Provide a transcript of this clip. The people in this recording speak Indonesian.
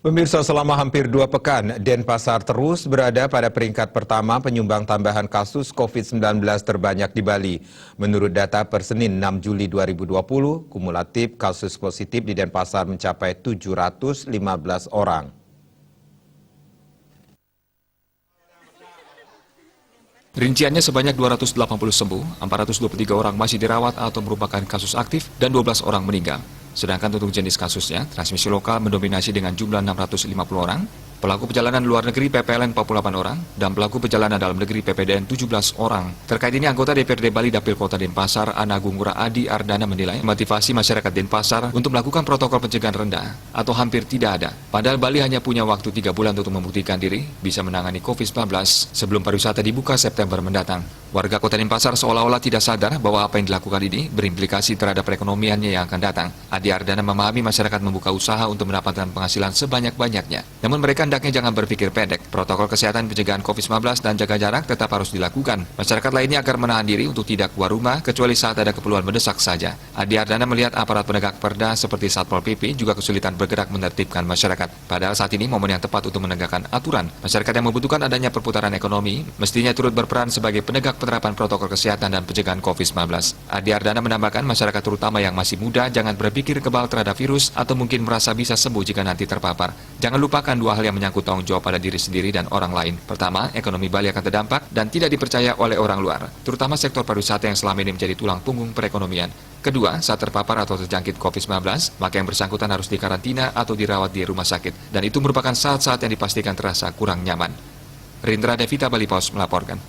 Pemirsa, selama hampir 2 pekan, Denpasar terus berada pada peringkat pertama penyumbang tambahan kasus COVID-19 terbanyak di Bali. Menurut data per Senin 6 Juli 2020, kumulatif kasus positif di Denpasar mencapai 715 orang. Rinciannya sebanyak 280 sembuh, 423 orang masih dirawat atau merupakan kasus aktif, dan 12 orang meninggal. Sedangkan untuk jenis kasusnya, transmisi lokal mendominasi dengan jumlah 650 orang, pelaku perjalanan luar negeri PPLN 48 orang, dan pelaku perjalanan dalam negeri PPDN 17 orang. Terkait ini, anggota DPRD Bali Dapil Kota Denpasar, Ana Gungura Adi Ardana menilai motivasi masyarakat Denpasar untuk melakukan protokol pencegahan rendah atau hampir tidak ada. Padahal Bali hanya punya waktu 3 bulan untuk membuktikan diri bisa menangani COVID-19 sebelum pariwisata dibuka September mendatang. Warga Kota Denpasar seolah-olah tidak sadar bahwa apa yang dilakukan ini berimplikasi terhadap perekonomiannya yang akan datang. Adi Ardana memahami masyarakat membuka usaha untuk mendapatkan penghasilan sebanyak-banyaknya. Namun mereka hendaknya jangan berpikir pendek. Protokol kesehatan pencegahan COVID-19 dan jaga jarak tetap harus dilakukan. Masyarakat lainnya agar menahan diri untuk tidak keluar rumah kecuali saat ada keperluan mendesak saja. Adi Ardana melihat aparat penegak perda seperti Satpol PP juga kesulitan bergerak menertibkan masyarakat. Padahal saat ini momen yang tepat untuk menegakkan aturan. Masyarakat yang membutuhkan adanya perputaran ekonomi mestinya turut berperan sebagai penegak penerapan protokol kesehatan dan pencegahan COVID-19. Adi Ardana menambahkan masyarakat terutama yang masih muda jangan berpikir kebal terhadap virus atau mungkin merasa bisa sembuh jika nanti terpapar. Jangan lupakan 2 hal yang menyangkut tanggung jawab pada diri sendiri dan orang lain. Pertama, ekonomi Bali akan terdampak dan tidak dipercaya oleh orang luar, terutama sektor pariwisata yang selama ini menjadi tulang punggung perekonomian. Kedua, saat terpapar atau terjangkit COVID-19, maka yang bersangkutan harus dikarantina atau dirawat di rumah sakit. Dan itu merupakan saat-saat yang dipastikan terasa kurang nyaman. Rindra Devita Bali Pos melaporkan.